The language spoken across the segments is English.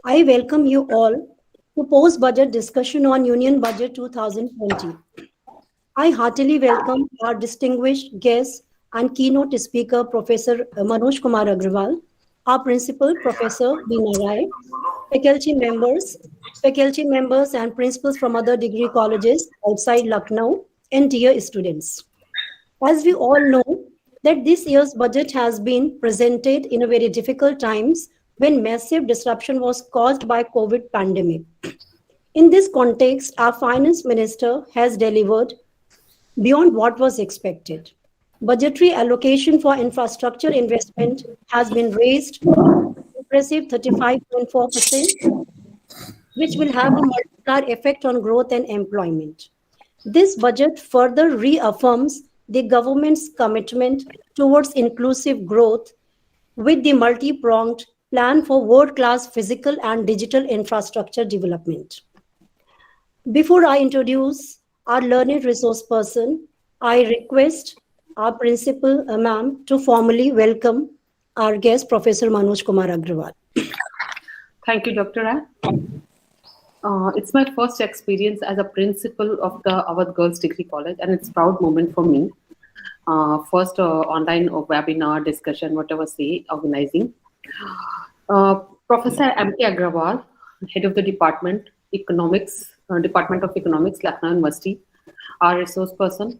I welcome you all to post-budget discussion on Union Budget 2020. I heartily welcome our distinguished guest and keynote speaker, Professor Manoj Kumar Agrawal, our principal, Professor Veena Rai, faculty members, faculty members and principals from other degree colleges outside Lucknow, and dear students. As we all know, that this year's budget has been presented in a very difficult times when massive disruption was caused by COVID pandemic. In this context, our finance minister has delivered beyond what was expected. Budgetary allocation for infrastructure investment has been raised to impressive 35.4%, which will have a multiplier effect on growth and employment. This budget further reaffirms the government's commitment towards inclusive growth with the multi-pronged plan for world-class physical and digital infrastructure development. Before I introduce our learned resource person, I request our principal, ma'am, to formally welcome our guest, Professor Manoj Kumar Agrawal. Thank you, Dr. Rai. It's my first experience as a principal of the Awadh Girls Degree College, and it's a proud moment for me. First online webinar discussion, whatever say, organizing. Professor M.K. Agrawal, head of the Department of Economics, Lucknow University, our resource person.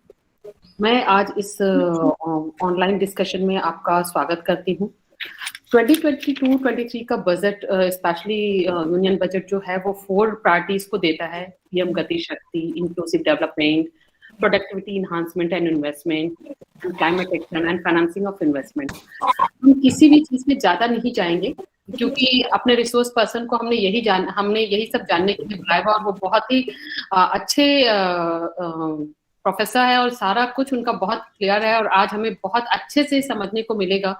मैं आज इस online discussion में आपका स्वागत करती हूँ। 2022-23 का budget specially union budget जो है वो 4 प्रायोरिटीज को देता है। पीएम गति शक्ति, inclusive development, productivity enhancement and investment, climate action and financing of investment. हम किसी भी चीज में ज्यादा नहीं जाएंगे क्योंकि अपने रिसोर्स पर्सन को हमने यही सब जानने के लिए बुलाया और वो बहुत ही अच्छे प्रोफेसर है और सारा कुछ उनका बहुत क्लियर है और आज हमें बहुत अच्छे से समझने को मिलेगा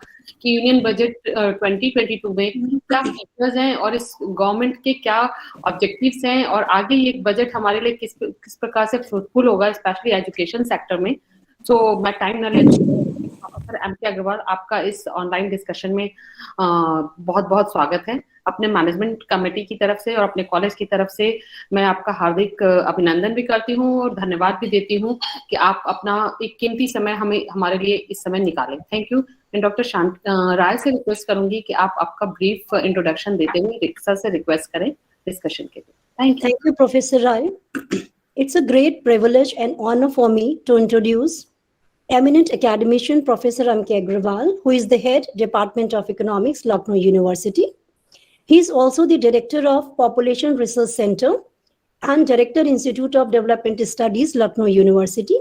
कि यूनियन बजट 2022 में क्या फीचर्स हैं और इस गवर्नमेंट के क्या ऑब्जेक्टिव्स हैं और आगे ये बजट हमारे लिए किस प्रकार से फ्रूटफुल होगा, स्पेशली एजुकेशन सेक्टर में। सो मैं टाइम न ले, प्रोफेसर एम.के. अग्रवाल, आपका इस ऑनलाइन डिस्कशन में बहुत बहुत स्वागत है। अपने मैनेजमेंट कमेटी की तरफ से और अपने कॉलेज की तरफ से मैं आपका हार्दिक अभिनंदन भी करती हूँ और धन्यवाद भी देती हूँ कि आप अपना एक कीमती समय हमारे लिए इस समय निकालें। Thank you. मैं डॉक्टर राय से रिक्वेस्ट करूंगी कि आप आपका ब्रीफ इंट्रोडक्शन देते हुए रिक्सा से रिक्वेस्ट करें डिस्कशन के लिए। Thank you professor Rai. It's a great privilege and honor for me to introduce eminent academician Professor M.K. Agrawal, who is the head Department of Economics, Lucknow University. He is also the director of Population Research Center and Director Institute of Development Studies, Lucknow University.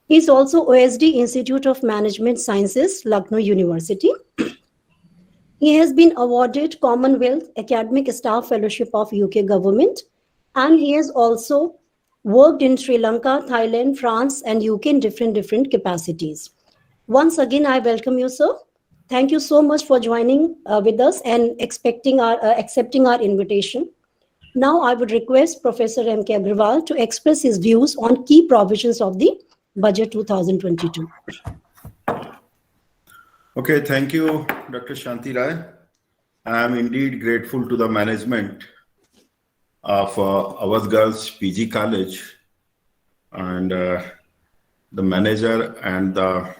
He is also OSD Institute of Management Sciences, Lucknow University. He has been awarded Commonwealth Academic Staff Fellowship of UK government, and he has also worked in Sri Lanka, Thailand, France, and UK in different capacities. Once again, I welcome you, sir. Thank you so much for joining with us and accepting our invitation. Now, I would request Professor M.K. Agrawal to express his views on key provisions of the Budget 2022. Okay, thank you, Dr. Shanti Rai. I am indeed grateful to the management of Awadh Girls PG College and the manager and the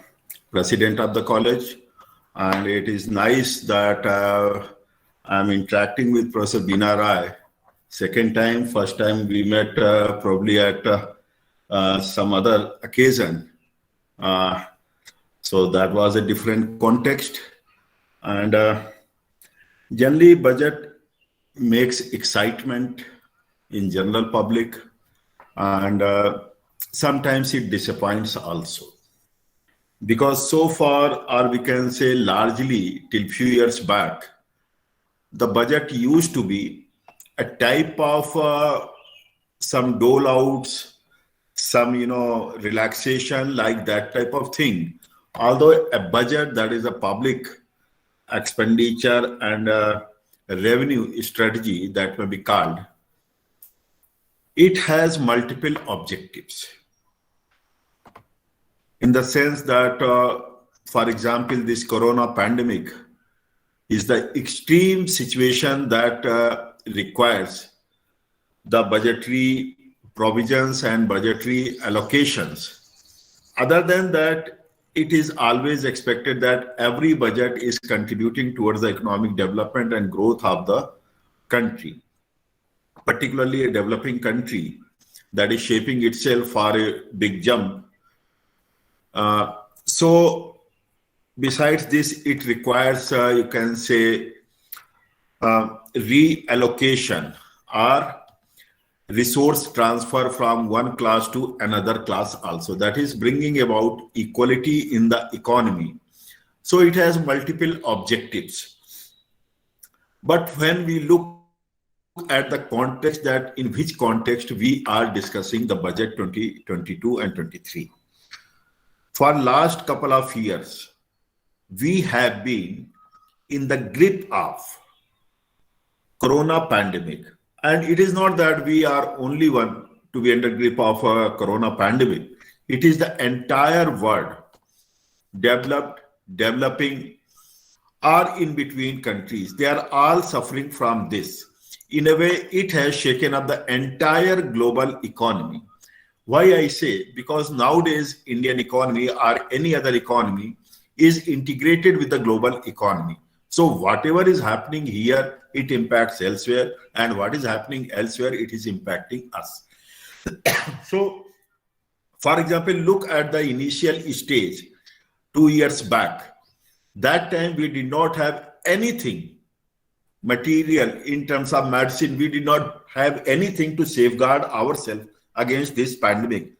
president of the college. And it is nice that I'm interacting with Professor Veena Rai. Second time, first time we met probably at some other occasion. So that was a different context. And generally budget makes excitement in general public, and sometimes it disappoints also. Because so far, or we can say largely till few years back, the budget used to be a type of some dole outs, some relaxation, like that type of thing. Although a budget that is a public expenditure and a revenue strategy that may be called, it has multiple objectives. In the sense that, for example, this corona pandemic is the extreme situation that requires the budgetary provisions and budgetary allocations. Other than that, it is always expected that every budget is contributing towards the economic development and growth of the country, particularly a developing country that is shaping itself for a big jump. So besides this, it requires, you can say, reallocation or resource transfer from one class to another class also. That is bringing about equality in the economy. So it has multiple objectives. But when we look at the context, that in which context we are discussing the budget 2022 and 23. For last couple of years, we have been in the grip of corona pandemic. And it is not that we are only one to be under grip of a corona pandemic. It is the entire world, developed, developing, or in between countries. They are all suffering from this. In a way, it has shaken up the entire global economy. Why I say? Because nowadays, Indian economy or any other economy is integrated with the global economy. So whatever is happening here, it impacts elsewhere, and what is happening elsewhere, it is impacting us. So, for example, look at the initial stage 2 years back. That time we did not have anything material in terms of medicine. We did not have anything to safeguard ourselves against this pandemic.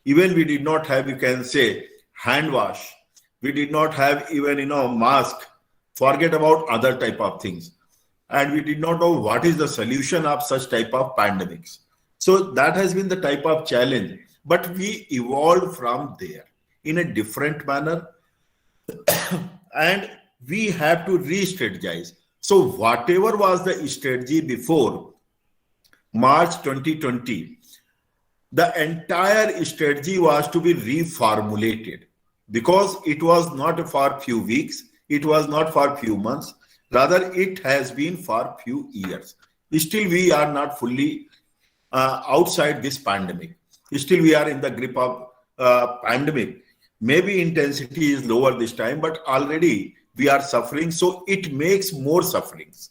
Even we did not have, you can say, hand wash. We did not have even, mask. Forget about other type of things. And we did not know what is the solution of such type of pandemics. So that has been the type of challenge. But we evolved from there in a different manner. And we have to re-strategize. So whatever was the strategy before March 2020, the entire strategy was to be reformulated, because it was not for few weeks, it was not for few months, rather it has been for few years. Still we are not fully outside this pandemic. Still we are in the grip of pandemic. Maybe intensity is lower this time, but already we are suffering, so it makes more sufferings.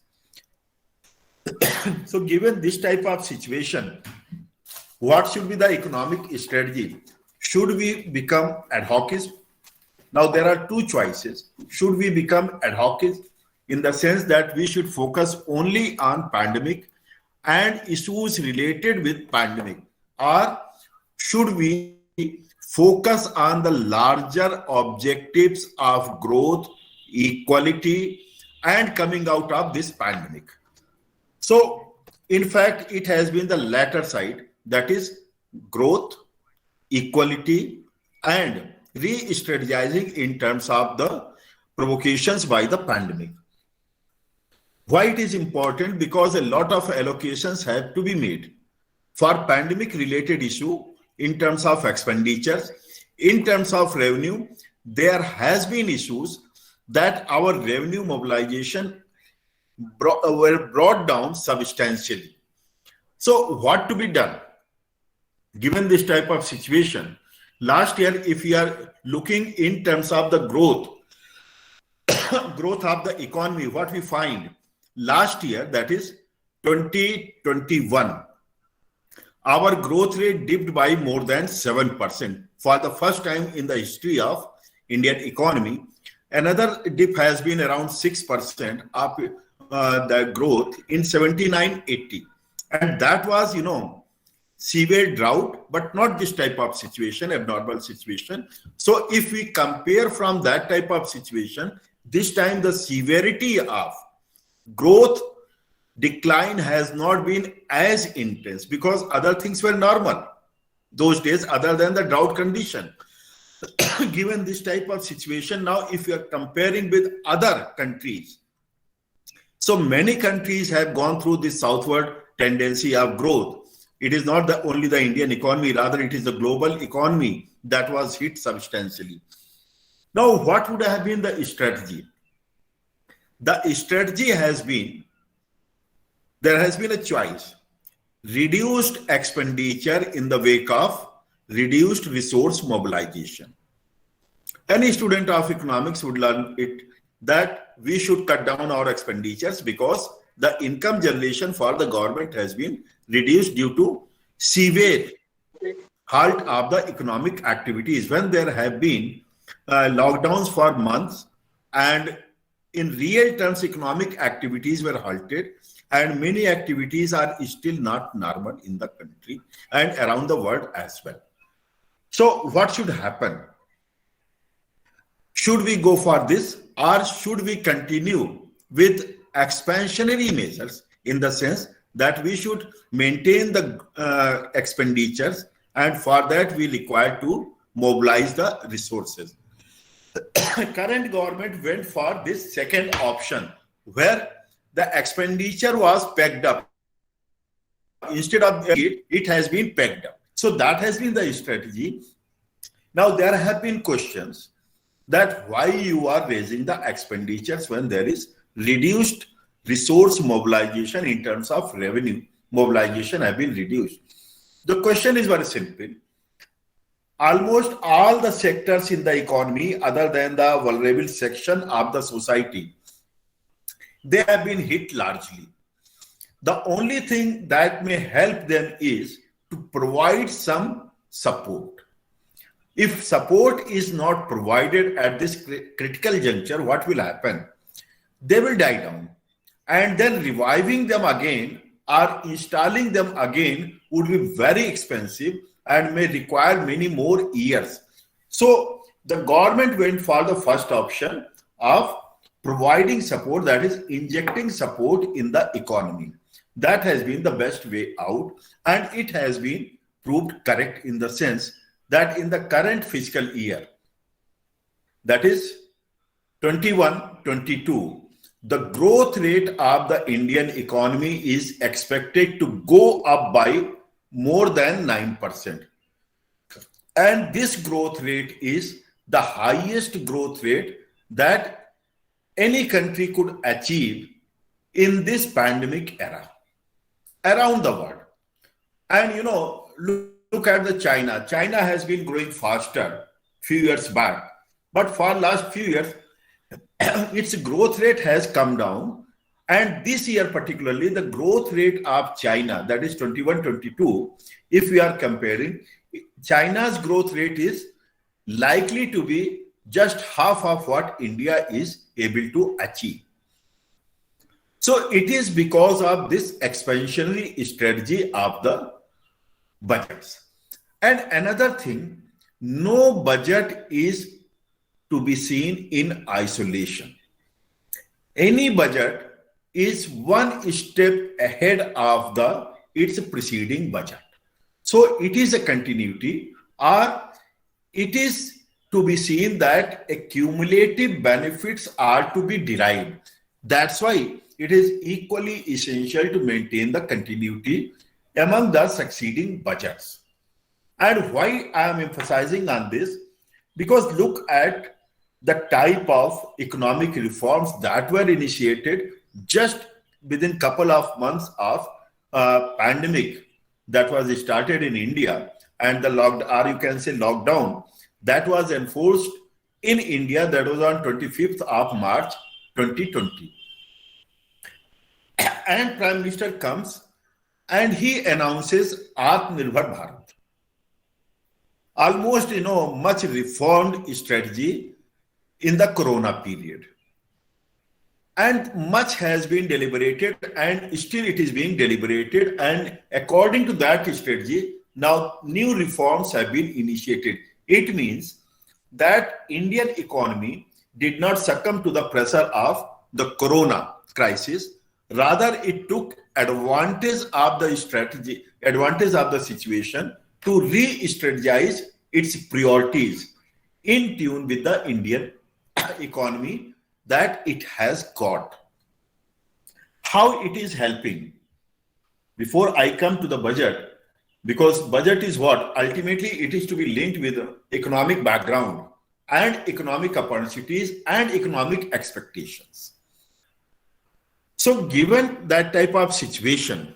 So given this type of situation, what should be the economic strategy? Should we become ad hocist? Now there are two choices. Should we become ad hocist in the sense that we should focus only on pandemic and issues related with pandemic, or should we focus on the larger objectives of growth, equality, and coming out of this pandemic? So in fact, it has been the latter side, that is growth, equality, and re-strategizing in terms of the provocations by the pandemic. Why it is important? Because a lot of allocations have to be made for pandemic related issue in terms of expenditures, in terms of revenue. There has been issues that our revenue mobilization were brought down substantially. So what to be done given this type of situation? Last year, if we are looking in terms of the growth of the economy, what we find last year, that is 2021, our growth rate dipped by more than 7%. For the first time in the history of Indian economy, another dip has been around 6% up the growth in 79-80. And that was, severe drought, but not this type of situation, abnormal situation. So if we compare from that type of situation, this time the severity of growth decline has not been as intense, because other things were normal those days other than the drought condition. Given this type of situation, now if you are comparing with other countries, so many countries have gone through this southward tendency of growth. It is not only the Indian economy, rather it is the global economy that was hit substantially. Now, what would have been the strategy? the strategy has been, there has been a choice: reduced expenditure in the wake of reduced resource mobilization. Any student of economics would learn it that we should cut down our expenditures because the income generation for the government has been reduced due to severe halt of the economic activities when there have been lockdowns for months, and in real terms economic activities were halted, and many activities are still not normal in the country and around the world as well. So what should happen? Should we go for this, or should we continue with expansionary measures, in the sense that we should maintain the expenditures, and for that we require to mobilize the resources? Current government went for this second option, where the expenditure was pegged up. Instead of it has been pegged up. So that has been the strategy. Now there have been questions that why you are raising the expenditures when there is reduced resource mobilization in terms of revenue mobilization have been reduced. The question is very simple. Almost all the sectors in the economy, other than the vulnerable section of the society, they have been hit largely. The only thing that may help them is to provide some support. If support is not provided at this critical juncture, what will happen? They will die down. And then reviving them again or installing them again would be very expensive and may require many more years. So the government went for the first option of providing support, that is injecting support in the economy. That has been the best way out, and it has been proved correct in the sense that in the current fiscal year, that is 21-22, the growth rate of the Indian economy is expected to go up by more than 9%. And this growth rate is the highest growth rate that any country could achieve in this pandemic era around the world. And look at the China. China has been growing faster few years back, but for last few years, its growth rate has come down. And this year particularly, the growth rate of China, that is 21-22, if we are comparing, China's growth rate is likely to be just half of what India is able to achieve. So it is because of this expansionary strategy of the budgets. And another thing, no budget is to be seen in isolation. Any budget is one step ahead of its preceding budget. So it is a continuity, or it is to be seen that cumulative benefits are to be derived. That's why it is equally essential to maintain the continuity among the succeeding budgets. And why I am emphasizing on this? Because look at the type of economic reforms that were initiated just within couple of months of pandemic that was started in India, and the lockdown that was enforced in India, that was on 25th of March 2020. And Prime Minister comes and he announces Atmanirbhar Bharat. Almost, much reformed strategy in the Corona period. And much has been deliberated, and still it is being deliberated. And according to that strategy, now new reforms have been initiated. It means that Indian economy did not succumb to the pressure of the Corona crisis. Rather, it took advantage of the situation to re-strategize its priorities in tune with the Indian economy that it has got. How it is helping? Before I come to the budget, because budget is what? Ultimately, it is to be linked with economic background and economic opportunities and economic expectations. So given that type of situation,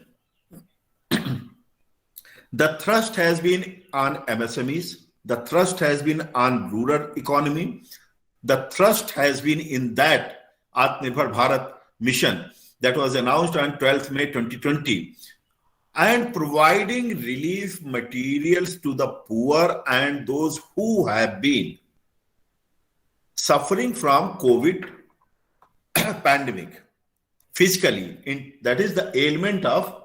the thrust has been on MSMEs, the thrust has been on rural economy, the thrust has been in that Atmanirbhar Bharat mission that was announced on 12th May 2020, and providing relief materials to the poor and those who have been suffering from COVID pandemic physically. That is the ailment of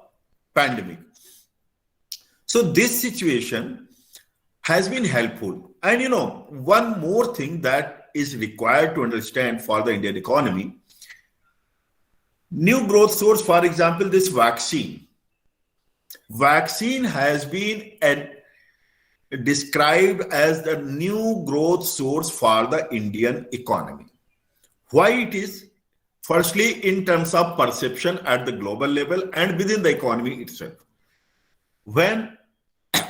pandemic. So this situation has been helpful. And one more thing that is required to understand for the Indian economy, new growth source, for example, this vaccine has been described as the new growth source for the Indian economy. Why it is? Firstly, in terms of perception at the global level and within the economy itself. When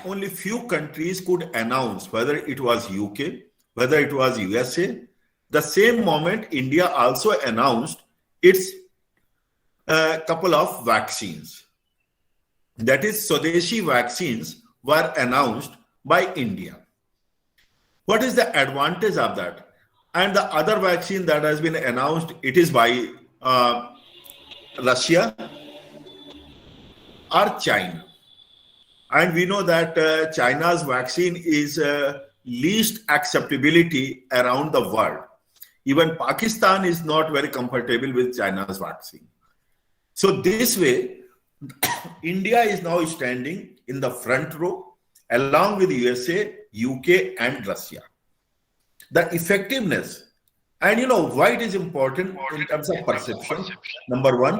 only few countries could announce, whether it was UK, whether it was USA, the same moment India also announced its couple of vaccines. That is, Swadeshi vaccines were announced by India. What is the advantage of that? And the other vaccine that has been announced, it is by Russia or China. And we know that China's vaccine is least acceptability around the world. Even Pakistan is not very comfortable with China's vaccine. So this way, India is now standing in the front row along with USA, UK and Russia. The effectiveness, and why it is important in terms of perception. Number one,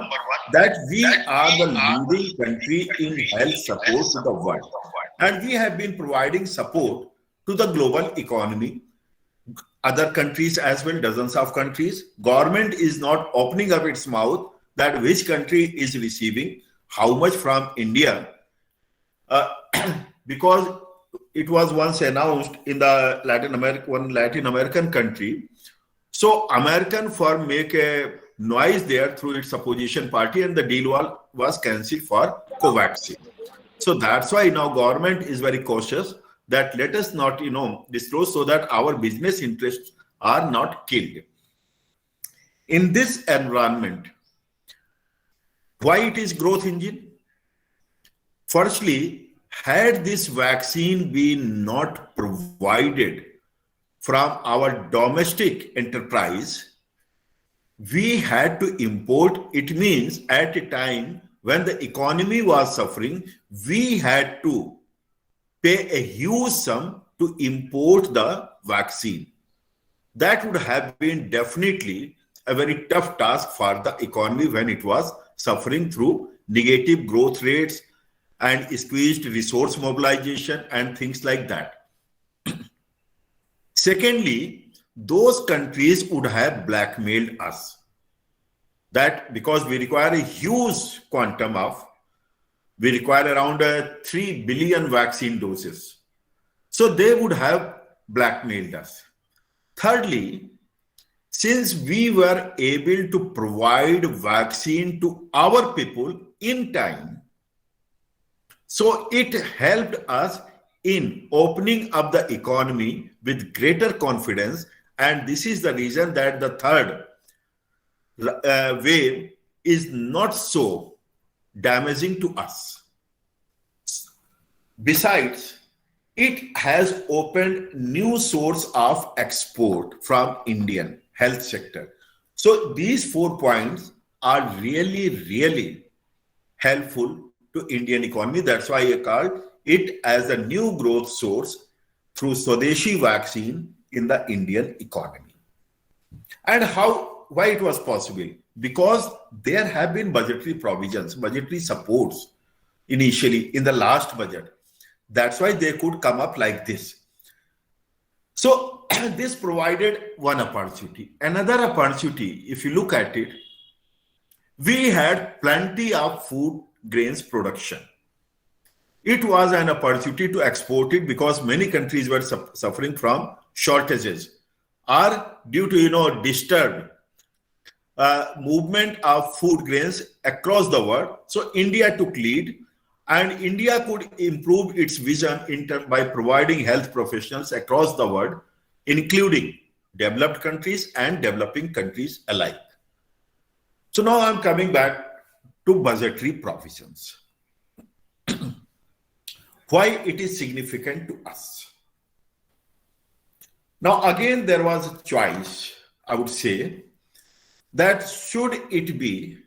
that we are the leading country in health support to the world. And we have been providing support to the global economy. Other countries as well, dozens of countries. Government is not opening up its mouth that which country is receiving how much from India, because it was once announced in the Latin American country. So American firm make a noise there through its opposition party, and the deal was cancelled for Covaxin. So that's why now government is very cautious that let us not disclose, so that our business interests are not killed. In this environment, why it is growth engine? Firstly, had this vaccine been not provided from our domestic enterprise, we had to import. It means at a time when the economy was suffering, we had to pay a huge sum to import the vaccine. That would have been definitely a very tough task for the economy when it was suffering through negative growth rates and squeezed resource mobilization and things like that. Secondly, those countries would have blackmailed us. That because we require a huge quantum of, we require around 3 billion vaccine doses. So they would have blackmailed us. Thirdly, since we were able to provide vaccine to our people in time, so it helped us in opening up the economy with greater confidence. And this is the reason that the third wave is not so damaging to us. Besides, it has opened new source of export from Indian health sector. So these 4 points are really, really helpful to Indian economy. That's why I called it as a new growth source through Swadeshi vaccine in the Indian economy. And why it was possible? Because there have been budgetary provisions, budgetary supports initially in the last budget. That's why they could come up like this. So this provided one opportunity. Another opportunity, if you look at it, we had plenty of food grains production. It was an opportunity to export it because many countries were suffering from shortages or due to disturbed movement of food grains across the world. So India took lead, and India could improve its vision by providing health professionals across the world, including developed countries and developing countries alike. So now I'm coming back to budgetary provisions. Why it is significant to us. Now again, there was a choice, I would say, that should it be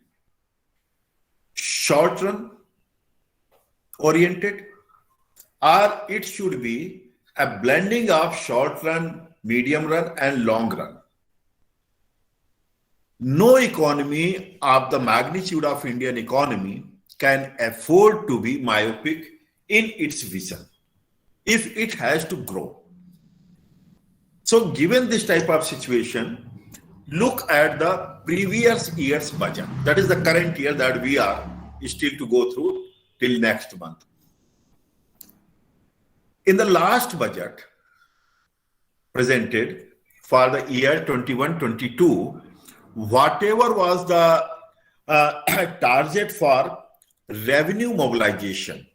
short run oriented, or it should be a blending of short run, medium run, and long run. No economy of the magnitude of Indian economy can afford to be myopic in its vision if it has to grow. So given this type of situation, look at the previous year's budget. That is the current year that we are still to go through till next month. In the last budget presented for the year 21-22, whatever was the target for revenue mobilization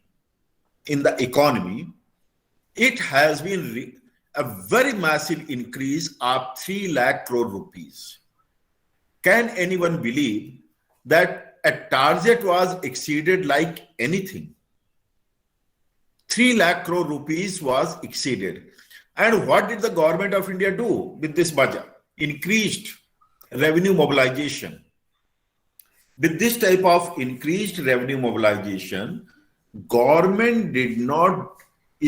in the economy, it has been a very massive increase of 3 lakh crore rupees. Can anyone believe that a target was exceeded like anything? 3 lakh crore rupees was exceeded. And what did the government of India do with this budget? Increased revenue mobilization. With this type of increased revenue mobilization, government did not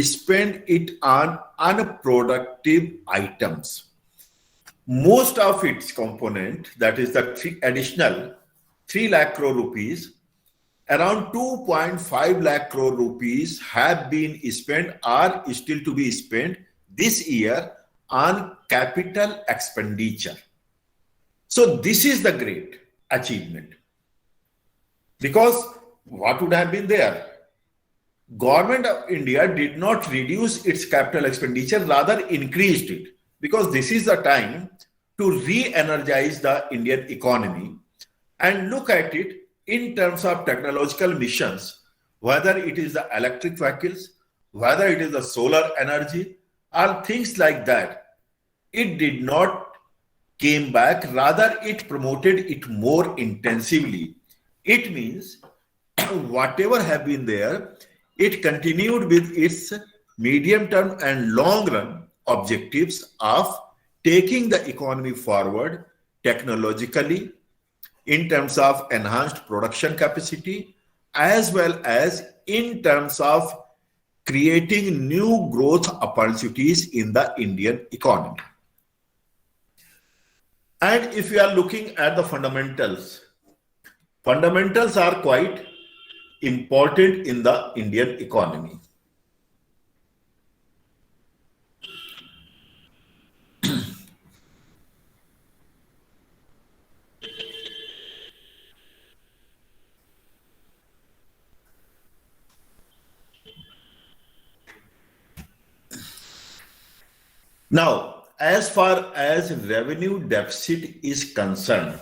spend it on unproductive items. Most of its component, that is the additional 3 lakh crore rupees, around 2.5 lakh crore rupees have been spent or still to be spent this year on capital expenditure. So this is the great achievement. Because what would have been there? Government of India did not reduce its capital expenditure, rather increased it, because this is the time to re-energize the Indian economy and look at it in terms of technological missions, whether it is the electric vehicles, whether it is the solar energy, or things like that. It did not came back, rather it promoted it more intensively. It means whatever have been there, it continued with its medium term and long run objectives of taking the economy forward technologically in terms of enhanced production capacity, as well as in terms of creating new growth opportunities in the Indian economy. And if we are looking at the fundamentals are quite important in the Indian economy. Now, as far as revenue deficit is concerned,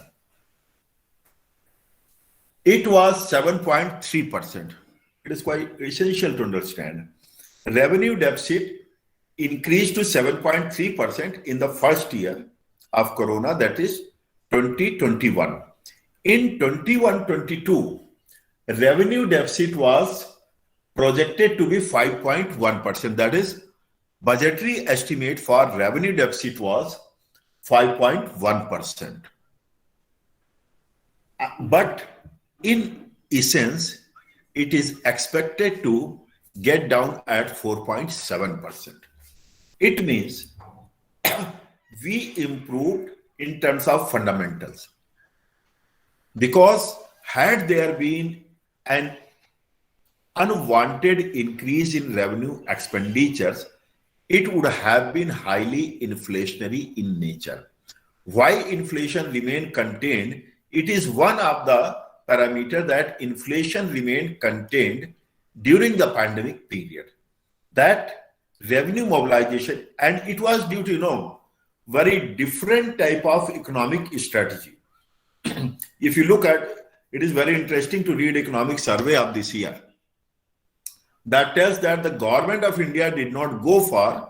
it was 7.3%. It is quite essential to understand. Revenue deficit increased to 7.3% in the first year of Corona, that is 2021. In 21-22, revenue deficit was projected to be 5.1%. That is, budgetary estimate for revenue deficit was 5.1%. But in essence, it is expected to get down at 4.7%. It means we improved in terms of fundamentals. Because had there been an unwanted increase in revenue expenditures, it would have been highly inflationary in nature. Why inflation remained contained? It is one of the parameters that inflation remained contained during the pandemic period. That revenue mobilization, and it was due to, very different type of economic strategy. if you look at, it is very interesting to read economic survey of this year that tells that the government of India did not go for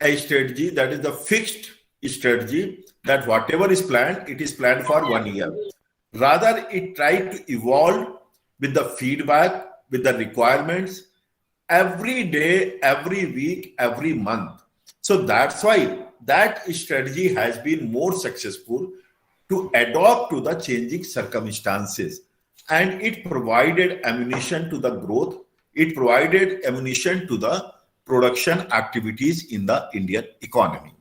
a strategy that is the fixed strategy, that whatever is planned, it is planned for 1 year. Rather, it tried to evolve with the feedback, with the requirements, every day, every week, every month. So that's why that strategy has been more successful to adapt to the changing circumstances. And it provided ammunition to the growth. It provided ammunition to the production activities in the Indian economy.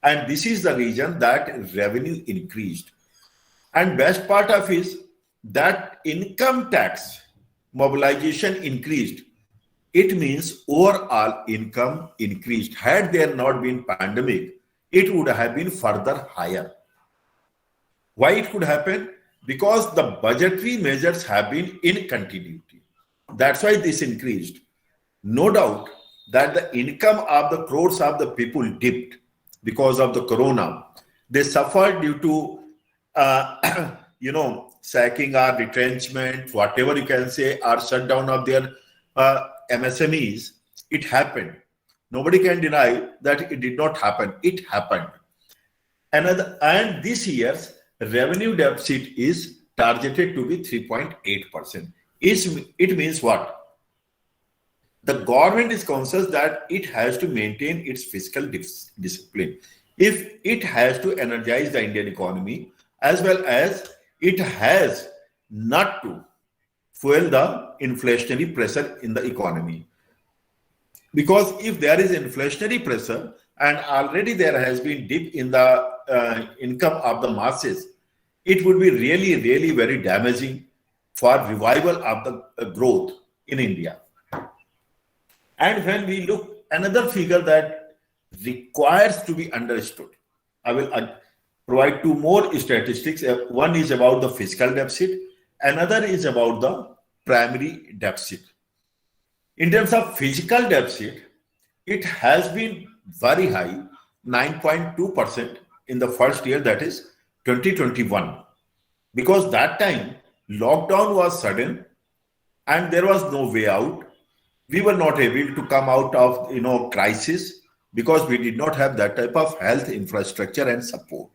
And this is the reason that revenue increased. And best part of is that income tax mobilization increased. It means overall income increased. Had there not been pandemic, it would have been further higher. Why it could happen? Because the budgetary measures have been in continuity. That's why this increased. No doubt that the income of the crores of the people dipped because of the corona. They suffered due to sacking or retrenchment, whatever you can say, or shutdown of their MSMEs. It happened. Nobody can deny that it did not happen. It happened. And this year's revenue deficit is targeted to be 3.8%. It means what? The government is conscious that it has to maintain its fiscal discipline. If it has to energize the Indian economy, as well as it has not to fuel the inflationary pressure in the economy. Because if there is inflationary pressure and already there has been dip in the income of the masses, it would be really, really very damaging for revival of the growth in India. And when we look, another figure that requires to be understood, I will provide two more statistics. One is about the fiscal deficit, another is about the primary deficit. In terms of fiscal deficit, it has been very high, 9.2% in the first year, that is 2021. Because that time, lockdown was sudden and there was no way out. We were not able to come out of crisis because we did not have that type of health infrastructure and support.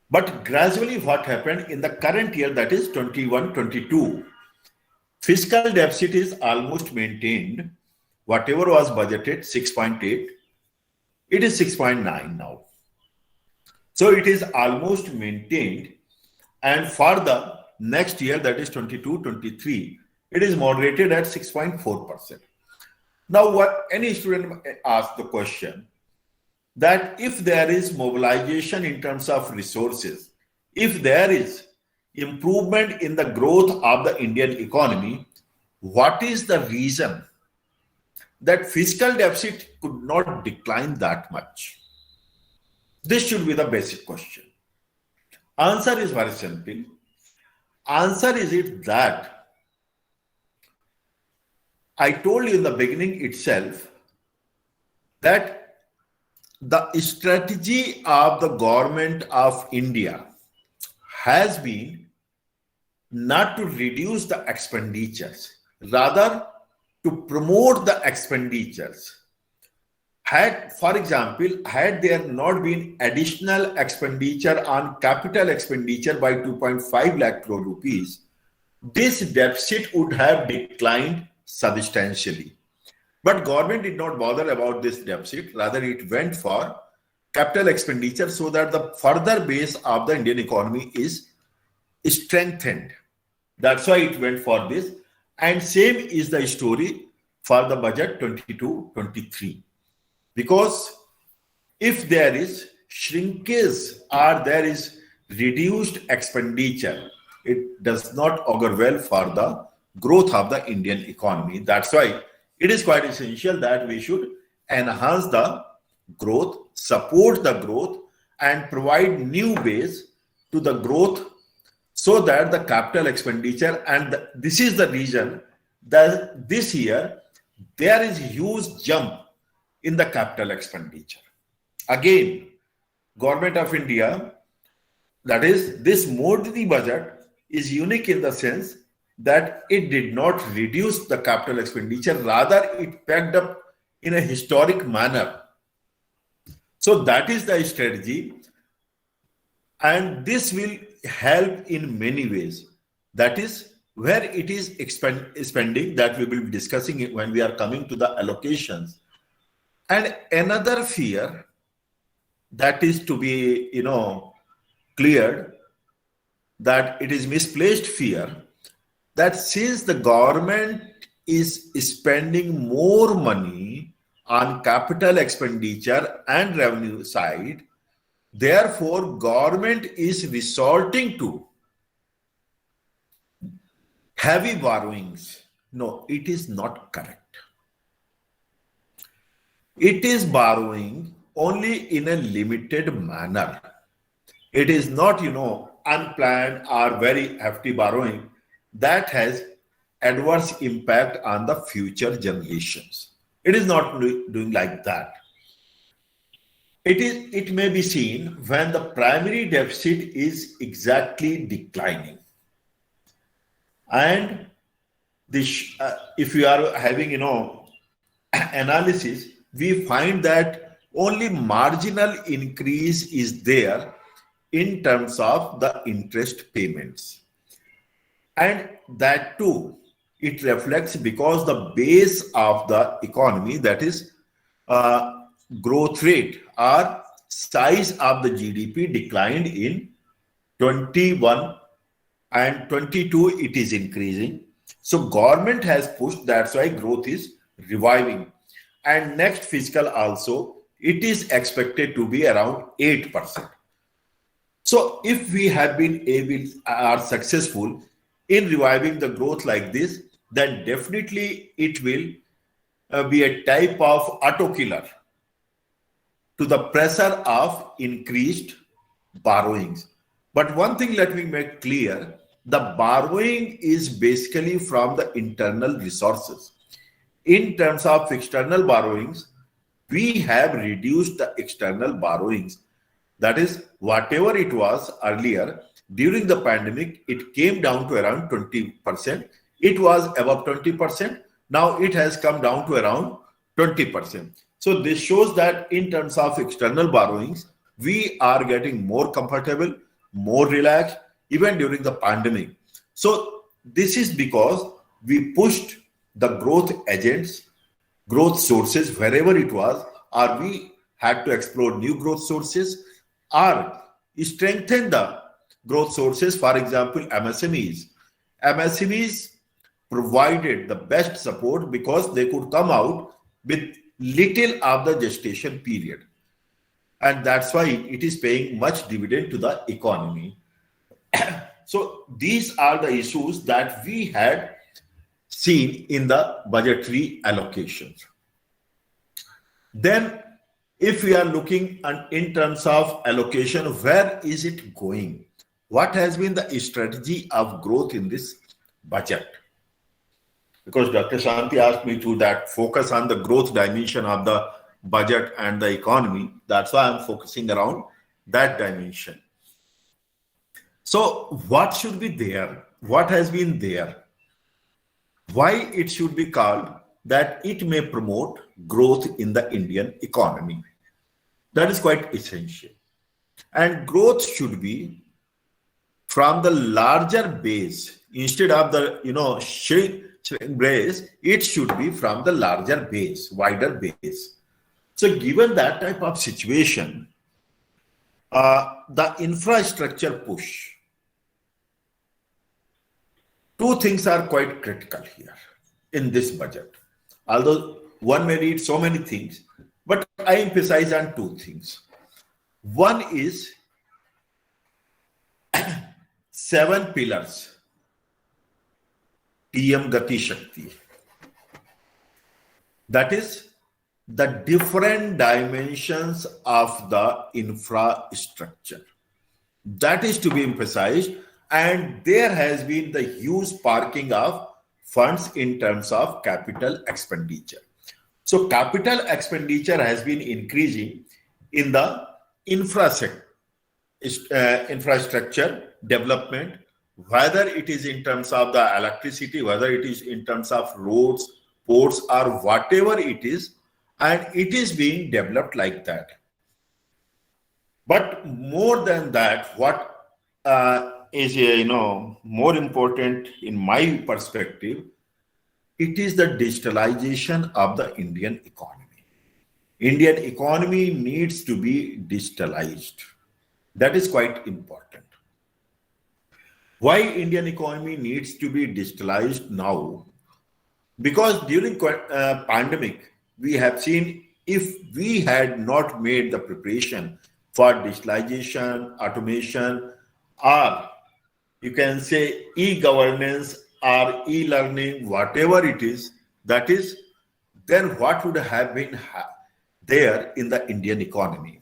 But gradually what happened in the current year, that is 21-22, fiscal deficit is almost maintained. Whatever was budgeted, 6.8, it is 6.9 now. So it is almost maintained. And for the next year, that is 22-23, it is moderated at 6.4%. Now, what any student asks the question that if there is mobilization in terms of resources, if there is improvement in the growth of the Indian economy, what is the reason that fiscal deficit could not decline that much? This should be the basic question. Answer is very simple. Answer is it that I told you in the beginning itself that the strategy of the government of India has been not to reduce the expenditures, rather to promote the expenditures. For example, had there not been additional expenditure on capital expenditure by 2.5 lakh crore rupees, this deficit would have declined substantially. But government did not bother about this deficit. Rather, it went for capital expenditure so that the further base of the Indian economy is strengthened. That's why it went for this. And same is the story for the budget 22-23. Because if there is shrinkage or there is reduced expenditure, it does not augur well for the growth of the Indian economy. That's why it is quite essential that we should enhance the growth, support the growth, and provide new base to the growth so that the capital expenditure, and this is the reason that this year there is a huge jump in the capital expenditure. Again, Government of India That is, this Modi budget is unique in the sense that it did not reduce the capital expenditure, rather it packed up in a historic manner. So that is the strategy, and this will help in many ways. That is where it is spending that we will be discussing it when we are coming to the allocations. And another fear that is to be, cleared, that it is misplaced fear, that since the government is spending more money on capital expenditure and revenue side, therefore government is resorting to heavy borrowings. No, it is not correct. It is borrowing only in a limited manner. It is not, unplanned or very hefty borrowing that has adverse impact on the future generations. It is not doing like that. It may be seen when the primary deficit is exactly declining. And this, if we are having, analysis, we find that only marginal increase is there in terms of the interest payments. And that too, it reflects because the base of the economy, that is growth rate or size of the GDP, declined in 21 and 22, it is increasing. So government has pushed, that's why growth is reviving. And next fiscal also, it is expected to be around 8%. So if we have been able, are successful in reviving the growth like this, then definitely it will be a type of auto killer to the pressure of increased borrowings. But one thing let me make clear, the borrowing is basically from the internal resources. In terms of external borrowings, we have reduced the external borrowings. That is, whatever it was earlier, during the pandemic, it came down to around 20%. It was above 20%. Now it has come down to around 20%. So this shows that in terms of external borrowings, we are getting more comfortable, more relaxed, even during the pandemic. So this is because we pushed the growth agents, growth sources, wherever it was, or we had to explore new growth sources or strengthen the growth sources. For example, MSMEs. MSMEs provided the best support because they could come out with little of the gestation period. And that's why it is paying much dividend to the economy. So these are the issues that we had seen in the budgetary allocations. Then, if we are looking in terms of allocation, where is it going? What has been the strategy of growth in this budget? Because Dr. Shanti asked me to focus on the growth dimension of the budget and the economy. That's why I'm focusing around that dimension. So what should be there? What has been there? Why it should be called that it may promote growth in the Indian economy? That is quite essential. And growth should be from the larger base. Instead of the, shrink base, it should be from the larger base, wider base. So given that type of situation, the infrastructure push, two things are quite critical here in this budget. Although one may read so many things, but I emphasize on two things. One is 7 pillars, PM Gati Shakti. That is the different dimensions of the infrastructure. That is to be emphasized. And there has been the huge parking of funds in terms of capital expenditure. So capital expenditure has been increasing in the infra sector. infrastructure development, whether it is in terms of the electricity, whether it is in terms of roads, ports, or whatever it is, and it is being developed like that. But more than that, what is more important in my perspective, it is the digitalization of the Indian economy. Indian economy needs to be digitalized. That is quite important. Why Indian economy needs to be digitalized now? Because during pandemic, we have seen if we had not made the preparation for digitalization, automation, or you can say e-governance or e-learning, whatever it is, that is, then what would have been there in the Indian economy?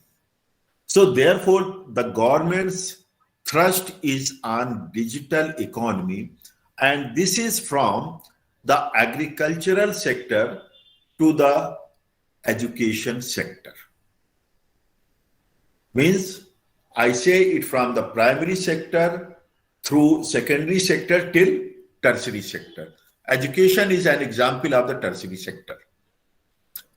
So therefore, the government's thrust is on digital economy, and this is from the agricultural sector to the education sector. Means I say it from the primary sector through secondary sector till tertiary sector. Education is an example of the tertiary sector.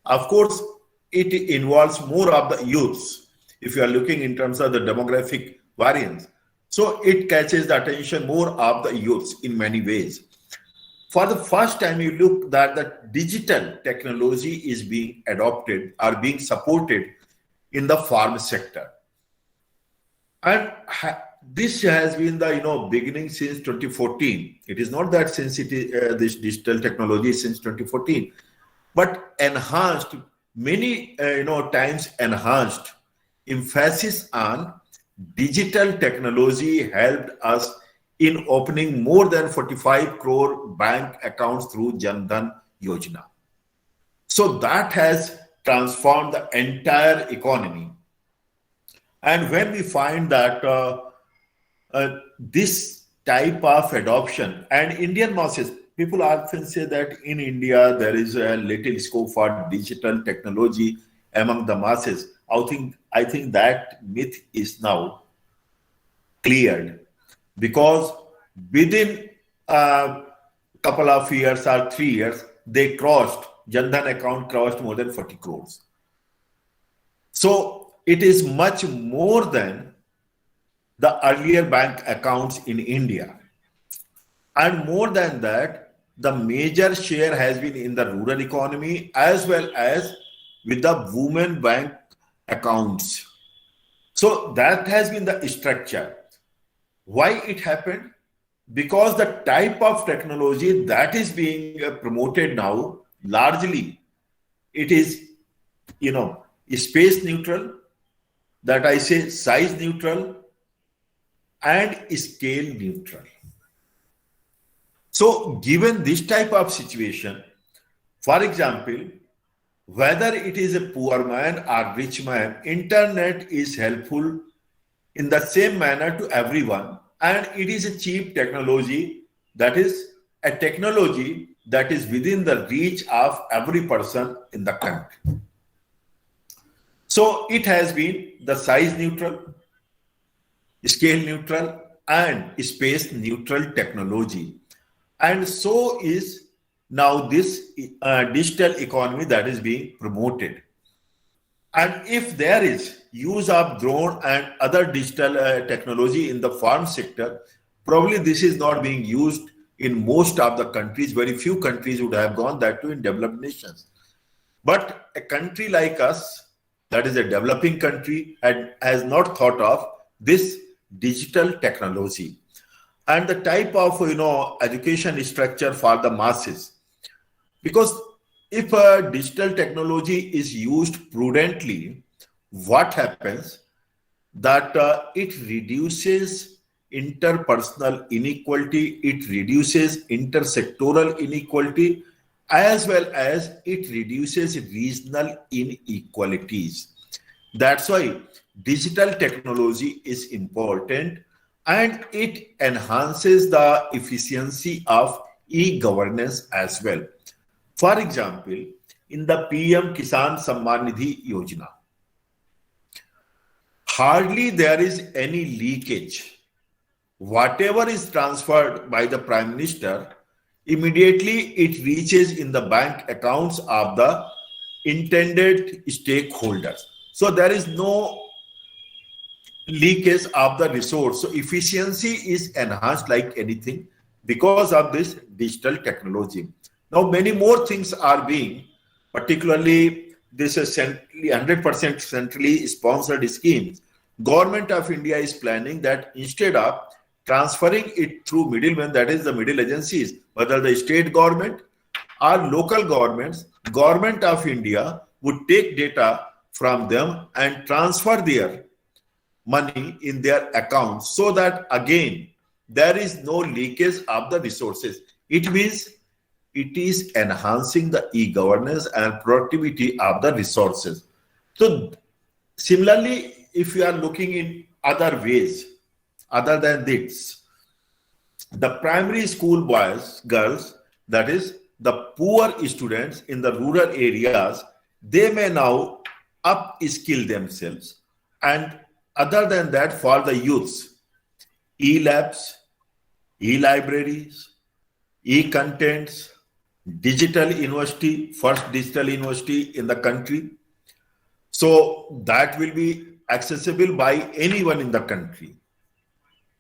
Of course, it involves more of the youths if you are looking in terms of the demographic variance. So it catches the attention more of the youths in many ways. For the first time, you look that the digital technology is being adopted or being supported in the farm sector. And this has been the beginning since 2014. It is not that since it is this digital technology since 2014, but enhanced many times enhanced. Emphasis on digital technology helped us in opening more than 45 crore bank accounts through Jan Dhan Yojana. So that has transformed the entire economy. And when we find that this type of adoption and Indian masses, people often say that in India there is a little scope for digital technology among the masses. I think that myth is now cleared, because within a couple of years or 3 years, they crossed, Jan Dhan account crossed more than 40 crores. So it is much more than the earlier bank accounts in India. And more than that, the major share has been in the rural economy as well as with the women bank accounts. So that has been the structure. Why it happened? Because the type of technology that is being promoted now, largely, it is, space neutral, that I say size neutral and scale neutral. So given this type of situation, for example, whether it is a poor man or rich man, internet is helpful in the same manner to everyone, and it is a cheap technology, that is a technology that is within the reach of every person in the country. So it has been the size neutral, scale neutral, and space neutral technology. And so is now this digital economy that is being promoted. And if there is use of drone and other digital technology in the farm sector, probably this is not being used in most of the countries. Very few countries would have gone that to in developed nations. But a country like us, that is a developing country, and has not thought of this digital technology and the type of education structure for the masses. Because if a digital technology is used prudently, what happens? That it reduces interpersonal inequality, it reduces intersectoral inequality, as well as it reduces regional inequalities. That's why digital technology is important, and it enhances the efficiency of e-governance as well. For example, in the PM Kisan Samman Nidhi Yojana, hardly there is any leakage. Whatever is transferred by the Prime Minister, immediately it reaches in the bank accounts of the intended stakeholders. So there is no leakage of the resource. So efficiency is enhanced like anything because of this digital technology. Now many more things are being, particularly this is 100% centrally sponsored schemes. Government of India is planning that instead of transferring it through middlemen, that is the middle agencies, whether the state government or local governments, Government of India would take data from them and transfer their money in their accounts, so that again there is no leakage of the resources. It means it is enhancing the e-governance and productivity of the resources. So similarly, if you are looking in other ways other than this, the primary school boys, girls, that is the poor students in the rural areas, they may now upskill themselves. And other than that, for the youths, e-labs, e-libraries, e-contents, digital university, first digital university in the country. So that will be accessible by anyone in the country.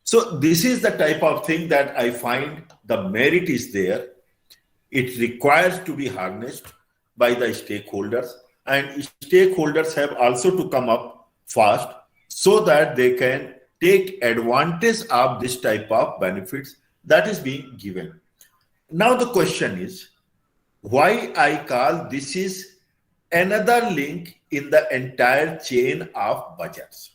So this is the type of thing that I find the merit is there. It requires to be harnessed by the stakeholders, and stakeholders have also to come up fast so that they can take advantage of this type of benefits that is being given. Now the question is, why I call this is another link in the entire chain of budgets.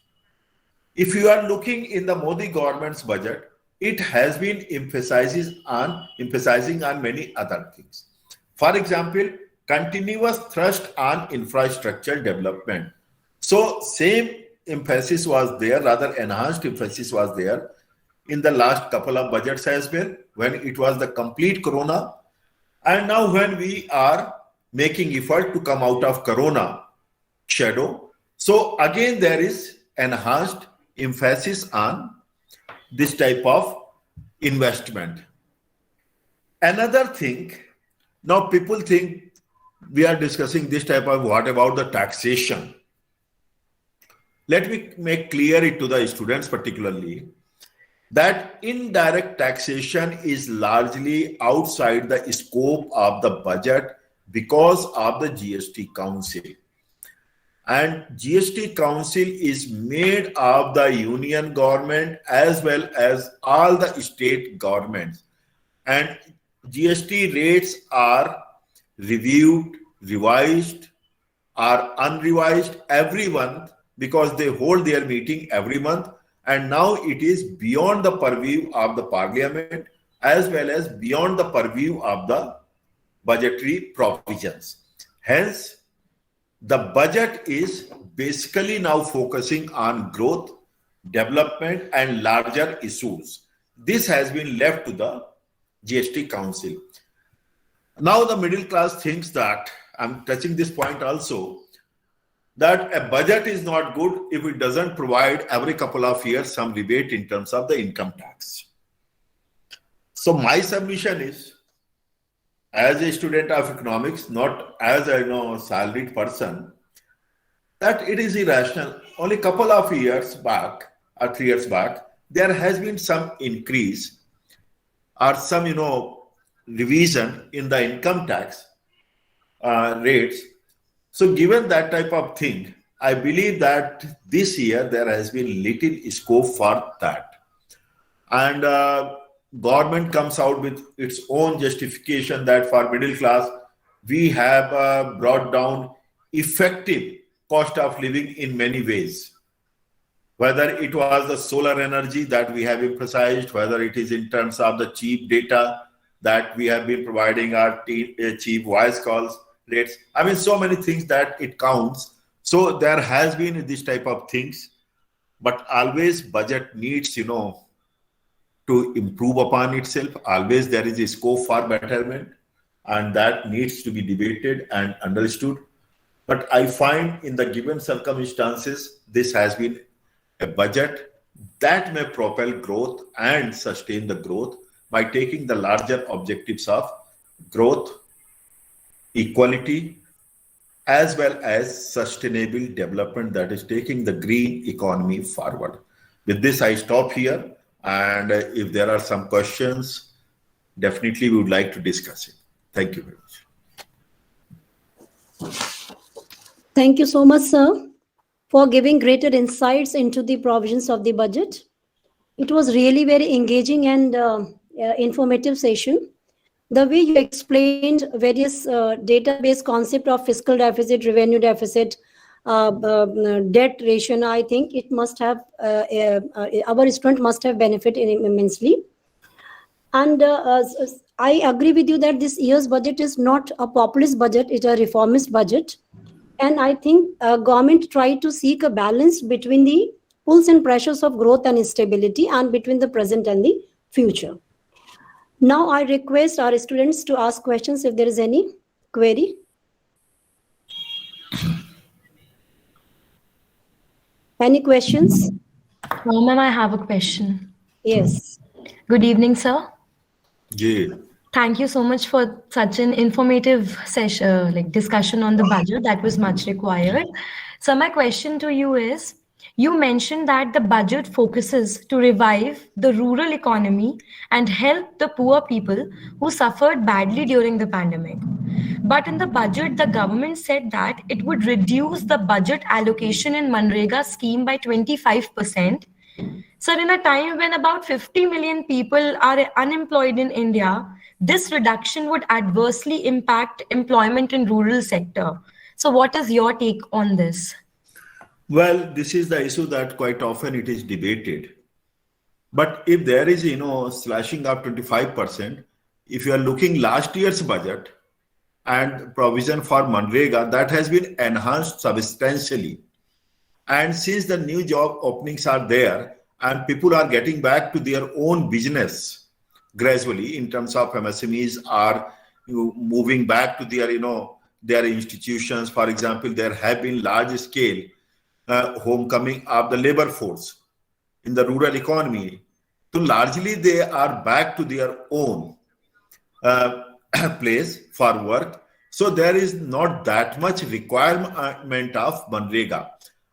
If you are looking in the Modi government's budget, it has been emphasizing on many other things. For example, continuous thrust on infrastructure development. So same emphasis was there, rather enhanced emphasis was there in the last couple of budgets as well, when it was the complete corona, and now when we are making effort to come out of corona shadow. So again there is enhanced emphasis on this type of investment. Another thing, now people think we are discussing this type of, what about the taxation? Let me make clear it to the students particularly that indirect taxation is largely outside the scope of the budget because of the GST Council. And GST Council is made of the union government as well as all the state governments. And GST rates are reviewed, revised, or unrevised every month because they hold their meeting every month. And now it is beyond the purview of the parliament as well as beyond the purview of the budgetary provisions. Hence, the budget is basically now focusing on growth, development, and larger issues. This has been left to the GST Council. Now the middle class thinks that, I'm touching this point also, that a budget is not good if it doesn't provide every couple of years some rebate in terms of the income tax. So my submission is, as a student of economics, not as a salaried person, that it is irrational. Only a couple of years back or 3 years back, there has been some increase or some revision in the income tax rates. So given that type of thing, I believe that this year there has been little scope for that. And government comes out with its own justification that for middle class, we have brought down effective cost of living in many ways. Whether it was the solar energy that we have emphasized, whether it is in terms of the cheap data that we have been providing our cheap voice calls rates. I mean, so many things that it counts. So there has been this type of things, but always budget needs, to improve upon itself. Always there is a scope for betterment, and that needs to be debated and understood. But I find in the given circumstances, this has been a budget that may propel growth and sustain the growth by taking the larger objectives of growth, equality, as well as sustainable development, that is taking the green economy forward. With this, I stop here. And if there are some questions, definitely we would like to discuss it. Thank you very much. Thank you so much, sir, for giving greater insights into the provisions of the budget. It was really very engaging and informative session. The way you explained various database concept of fiscal deficit, revenue deficit, debt ratio, I think it must have, our student must have benefited immensely. And I agree with you that this year's budget is not a populist budget, it's a reformist budget. And I think government tried to seek a balance between the pulls and pressures of growth and stability and between the present and the future. Now I request our students to ask questions if there is any query. Any questions? Oh, ma'am, I have a question. Yes. Good evening, sir. Yeah. Thank you so much for such an informative session, discussion on the budget. That was much required. So my question to you is, you mentioned that the budget focuses to revive the rural economy and help the poor people who suffered badly during the pandemic. But in the budget, the government said that it would reduce the budget allocation in Manrega scheme by 25%. So in a time when about 50 million people are unemployed in India, this reduction would adversely impact employment in rural sector. So what is your take on this? Well, this is the issue that quite often it is debated. But if there is, slashing up 25%, if you are looking last year's budget and provision for Manrega, that has been enhanced substantially. And since the new job openings are there and people are getting back to their own business gradually in terms of MSMEs are moving back to their institutions. For example, there have been large scale homecoming of the labor force in the rural economy. So largely they are back to their own place for work. So there is not that much requirement of Manrega.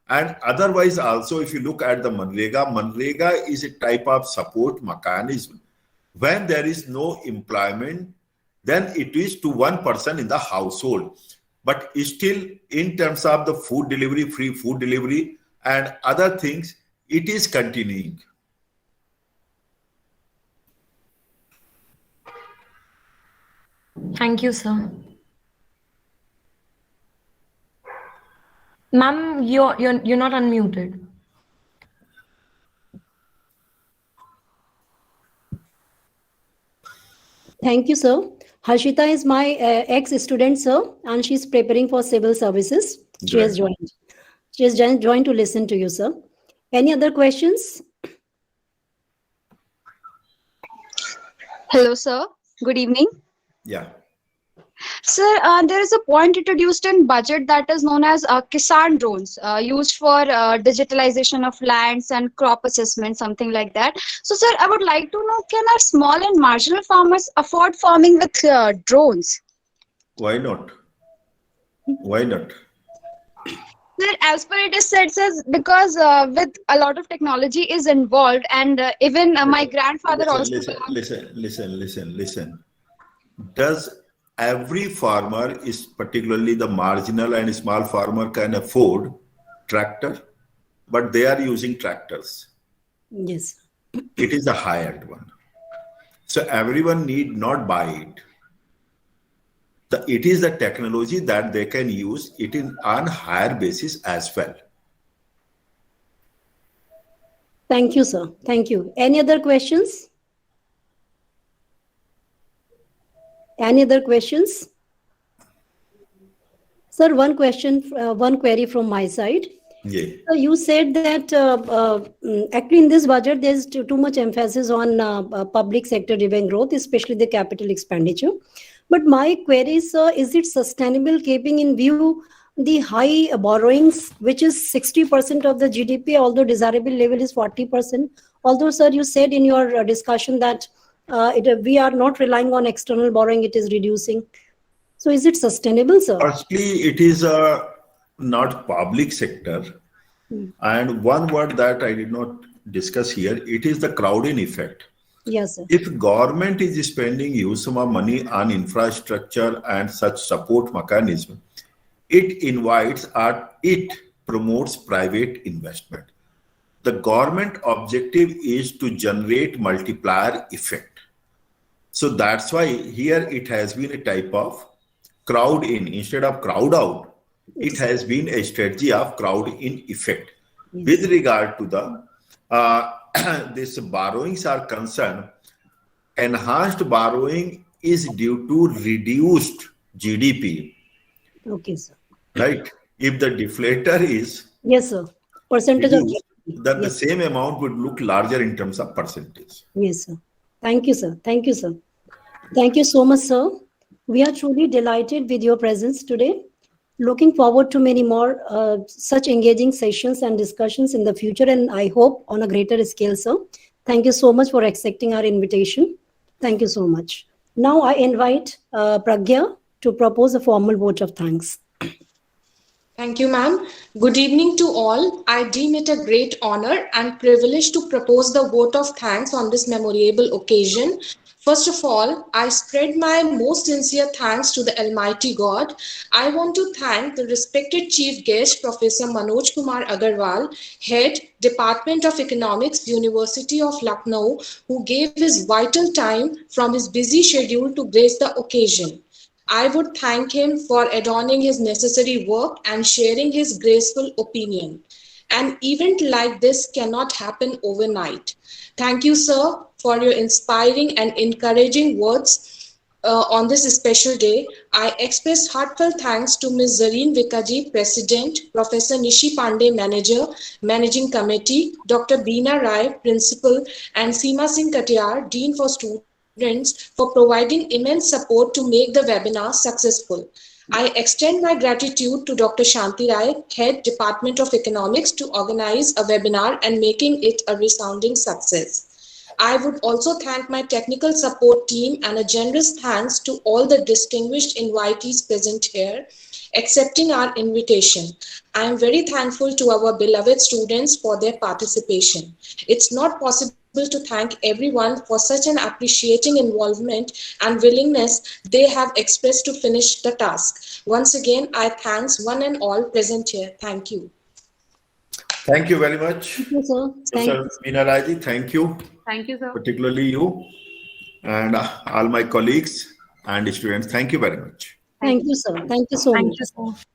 And otherwise also, if you look at the Manrega is a type of support mechanism. When there is no employment, then it is to one person in the household. But still, in terms of the food delivery, free food delivery, and other things, it is continuing. Thank you, sir. Ma'am, you're not unmuted. Thank you, sir. Harshita is my ex-student, sir, and she's preparing for civil services. She has joined. She has joined to listen to you, sir. Any other questions? Hello, sir. Good evening. Yeah. Sir, there is a point introduced in budget that is known as Kisan drones, used for digitalization of lands and crop assessment, something like that. So, sir, I would like to know, can our small and marginal farmers afford farming with drones? Why not? Why not? Sir, as per it is said, says because with a lot of technology is involved, and even my grandfather also. Listen. Does every farmer, is particularly the marginal and small farmer, can afford tractor? But they are using tractors. Yes. It is a high-end one. So everyone need not buy it. It is the technology that they can use it on higher basis as well. Thank you, sir. Thank you. Any other questions? Any other questions? Sir, one query from my side. Yeah. So you said that actually in this budget, there's too much emphasis on public sector revenue growth, especially the capital expenditure. But my query, sir, is it sustainable keeping in view the high borrowings, which is 60% of the GDP, although desirable level is 40%. Although, sir, you said in your discussion that we are not relying on external borrowing, it is reducing. So is it sustainable, sir? Firstly, it is not public sector. And one word that I did not discuss here, it is the crowding effect. Yes, sir. If government is spending huge sum of money on infrastructure and such support mechanism, it invites or it promotes private investment. The government objective is to generate multiplier effect. So that's why here it has been a type of crowd in instead of crowd out. It has been a strategy of crowd in effect. Yes. With regard to the this borrowings are concerned, enhanced borrowing is due to reduced GDP. Okay, sir. Right? If the deflator is Yes, sir. Percentage of reduced, then the same amount would look larger in terms of percentage. Yes, sir. Thank you, sir. Thank you, sir. Thank you so much, sir. We are truly delighted with your presence today. Looking forward to many more such engaging sessions and discussions in the future, and I hope on a greater scale, sir. Thank you so much for accepting our invitation. Thank you so much. Now I invite Pragya to propose a formal vote of thanks. Thank you, ma'am. Good evening to all. I deem it a great honor and privilege to propose the vote of thanks on this memorable occasion. First of all, I spread my most sincere thanks to the Almighty God. I want to thank the respected chief guest, Professor Manoj Kumar Agarwal, Head, Department of Economics, University of Lucknow, who gave his vital time from his busy schedule to grace the occasion. I would thank him for adorning his necessary work and sharing his graceful opinion. An event like this cannot happen overnight. Thank you, sir, for your inspiring and encouraging words on this special day. I express heartfelt thanks to Ms. Zareen Vikaji, President, Professor Nishi Pandey, Manager, Managing Committee, Dr. Beena Rai, Principal, and Seema Singh Katiyar, Dean for Students, for providing immense support to make the webinar successful. I extend my gratitude to Dr. Shanti Rai, Head, Department of Economics, to organize a webinar and making it a resounding success. I would also thank my technical support team and a generous thanks to all the distinguished invitees present here, accepting our invitation. I am very thankful to our beloved students for their participation. It's not possible to thank everyone for such an appreciating involvement and willingness they have expressed to finish the task. Once again, I thanks one and all present here. Thank you. Thank you very much. Thank you, sir. Professor Meena Raji, thank you. Thank you, sir. Particularly you and all my colleagues and students. Thank you very much. Thank you, sir. Thank you so much. Thank you, sir.